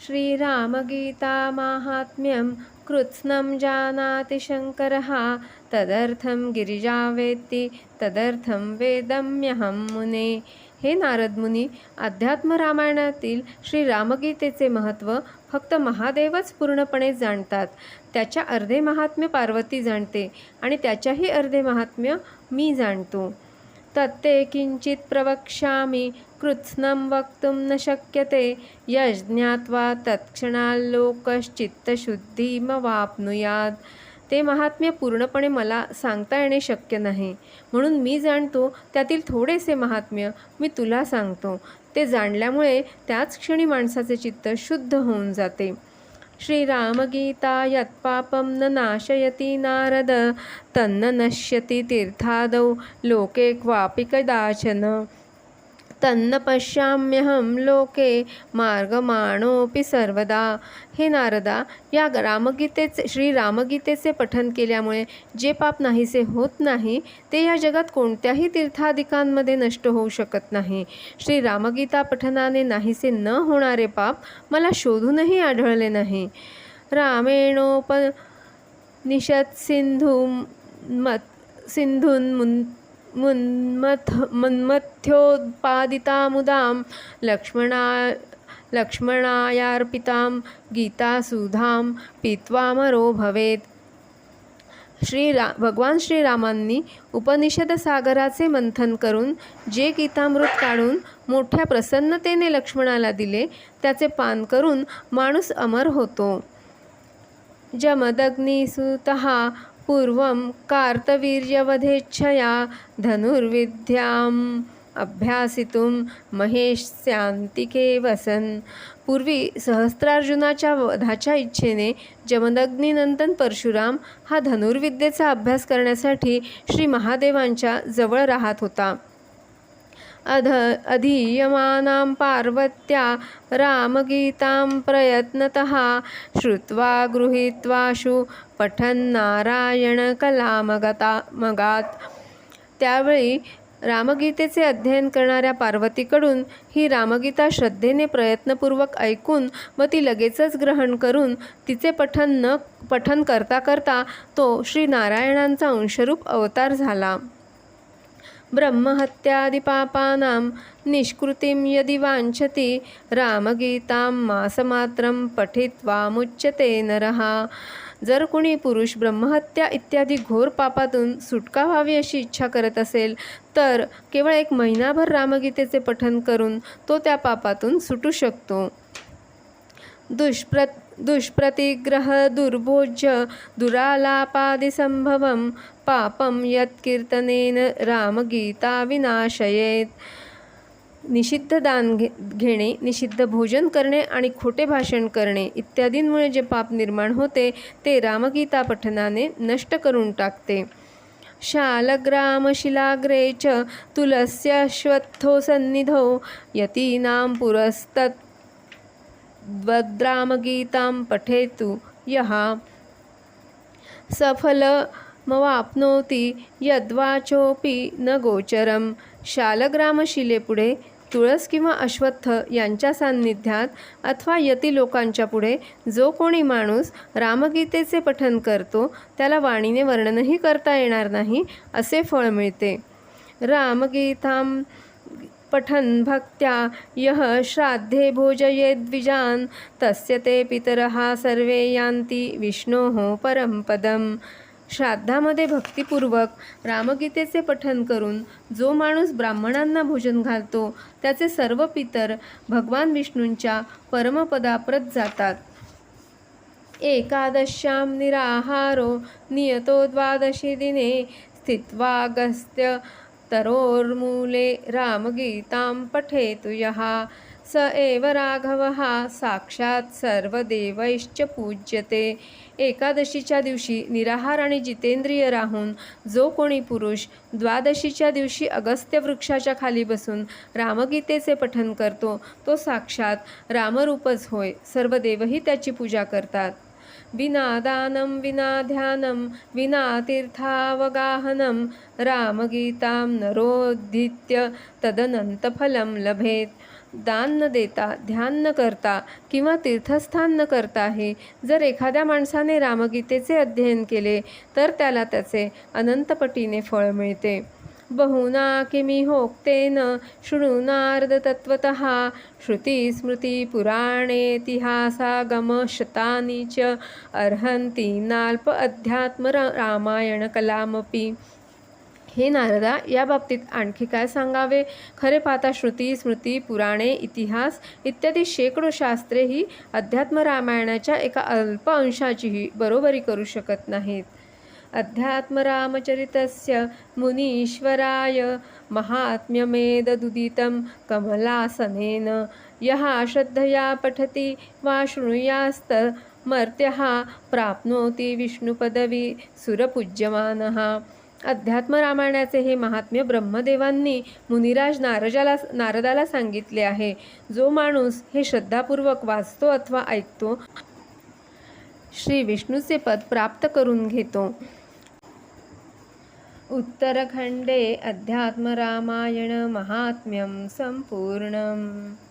श्रीरामगीता माहात्म्यं कृत्स्नं जानाति शङ्करः तदर्थं गिरिजा वेत्ति तदर्थं वेदम्यहं मुने. हे नारद मुनी, अध्यात्म रामायणातील श्री रामगीतेचे महत्त्व फक्त महादेवच पूर्णपणे जाणतात. त्याच्या अर्धे महात्म्य पार्वती जाणते आणि त्याच्याही अर्धे महात्म्य मी जाणतो. तत्ते किंचित प्रवक्ष्यामि कृत्स्नं वक्तुं न शक्यते यज्ञात्वा तत्क्षणाल्लोकश्चित्तशुद्धिमवाप्नुयात्. ते महात्म्य पूर्णपणे मला सांगता येणे शक्य नाही, म्हणून मी जाणतो त्यातील थोडेसे महात्म्य मी तुला सांगतो. ते जाणल्यामुळे त्याच क्षणी माणसाचे चित्त शुद्ध होऊन जाते. श्रीरामगीता यत्पापं न नाशयति नारद तन्न नश्यति तीर्थादौ लोके क्वापि कदाचन तन्न पश्याम्यहं लोके मार्गमाणोऽपि सर्वदा. हे नारदा, या श्री रामगीतेचे पठन केल्यामुळे जे पाप नाहीसे होत नाही ते या जगात कोणत्याही तीर्थादिकांमध्ये नष्ट होऊ शकत नाही. श्री रामगीता पठनाने नाहीसे न होणारे पाप मला शोधूनही आढळले नाही. रामेणोपनिषत् सिंधून् मन्मथ्योत्पादितामुदां लक्ष्मणायार्पितां गीतासुधां पीत्वामरो भवेत्. भगवान श्रीरामांनी उपनिषद सागराचे मंथन करून जे गीतामृत काढून मोठ्या प्रसन्नतेने लक्ष्मणाला दिले त्याचे पान करून माणूस अमर होतो. जमदग्निसुतः पूर्वं कार्तवीर्यवधेच्छया धनुर्विद्याम् अभ्यासितुं महेशान्तिके वसन्. पूर्वी सहस्त्रार्जुनाच्या वधाच्या इच्छेने जमदग्नीनंदन परशुराम हा धनुर्विद्येचा अभ्यास करण्यासाठी श्री महादेवांच्या जवळ राहत होता. अधीयमानां पार्वत्या रामगीतां प्रयत्नतः श्रुत्वा गृहीत्वाशु पठन्नारायणकलामगात्. त्यावेळी रामगीतेचे अध्ययन करणाऱ्या पार्वतीकडून ही रामगीता श्रद्धेने प्रयत्नपूर्वक ऐकून व ती लगेचच ग्रहण करून तिचे पठन करता करता तो श्री नारायणांचा अंशरूप अवतार झाला. ब्रह्महत्यादिपापानां निष्कृतिं यदि वाञ्छति रामगीतां मासमात्रं पठित्वा मुच्यते नरः. जर कोणी पुरुष ब्रह्महत्या इत्यादी घोर पापातून सुटका व्हावी अशी इच्छा करत असेल तर केवळ 1 महिनाभर रामगीतेचे पठन करून तो त्या पापातून सुटू शकतो. दुष्प्रतिग्रह दुर्भोज्य दुरालापादिसंभवं पापं यत्कीर्तनेन रामगीता विनाशयेत. निषिद्ध दान घेणे, निषिद्ध भोजन करणे आणि खोटे भाषण करणे इत्यादींमुळे जे पाप निर्माण होते ते रामगीता पठनाने नष्ट करून टाकते. शालग्रामशिलाग्रे च तुलस्यश्वत्थो सन्निधौ यतीनां पुरस्तद्वद्रामगीतां पठेतु यः सफलमवाप्नोति यद्वाचोपि न गोचरम्. शालग्रामशिलेपुढे, तुळस किंवा अश्वत्थ यांच्या सान्निध्यात अथवा यती लोकांच्या पुढे जो कोणी माणूस रामगीतेचे पठन करतो त्याला वाणीने वर्णनही करता येणार नाही असे फळ मिळते. रामगीतां पठन् भक्त्या यः श्राद्धे भोजयेद्विजान् तस्य ते पितरः सर्वे यान्ति विष्णोः परं पदम्. श्राद्धामध्ये भक्तिपूर्वक रामगीतेचे पठन करून जो माणूस ब्राह्मणांना भोजन घालतो त्याचे सर्व पितर भगवान विष्णूंच्या परमपदाप्रत जातात. एकादश्यां निराहारो नियतो द्वादशी दिने स्थित्वागस्त्य तरोर्मूले रामगीतां पठेतु यः स एव राघवः साक्षात् सर्वदेवैश्च पूज्यते. एकादशीच्या दिवशी निराहार आणि जितेंद्रिय राहून जो कोणी पुरुष द्वादशीच्या दिवशी अगस्त्य वृक्षाच्या खाली बसून रामगीतेचे पठन करतो तो साक्षात रामरूपच होय. सर्व देवही त्याची पूजा करतात. विना दानं विना ध्यानं विना तीर्थावगाहनं रामगीतां नरोदित्य तदनंतफलं लभेत. दान न देता, ध्यान न करता किंवा तीर्थस्थान न करताही जर एखाद्या माणसाने रामगीतेचे अध्ययन केले तर त्याला त्याचे अनंतपटीने फळ मिळते. बहुना किमिहोक्तेन शृणुनारद तत्त्वतः श्रुतिस्मृतिपुराणेतिहासागमशतानि च अर्हन्ति नाल्प अध्यात्म रामायणकलामपि. हे नारदा, या बाबतीत आणखी काय सांगावे? खरे पाहता श्रुती, स्मृती, पुराणे, इतिहास इत्यादी शेकडो शास्त्रे ही अध्यात्म रामायणाच्या एका अल्प अंशाचीही बरोबरी करू शकत नाहीत. अध्यात्म रामचरितस्य मुनीश्वराय महात्म्यमेददुदितं कमलासनेन यः श्रद्धया पठति वा शृणुयास्तमर्त्यः प्राप्नोति विष्णुपदवी सुरपूज्यमानः. अध्यात्म रामायणाचे हे महात्म्य ब्रह्मदेवांनी मुनिराज नारदाला सांगितले आहे. जो माणूस हे श्रद्धापूर्वक वाचतो अथवा ऐकतो श्री विष्णूचे पद प्राप्त करून घेतो. उत्तरखंडे अध्यात्म रामायण महात्म्यं संपूर्णम्.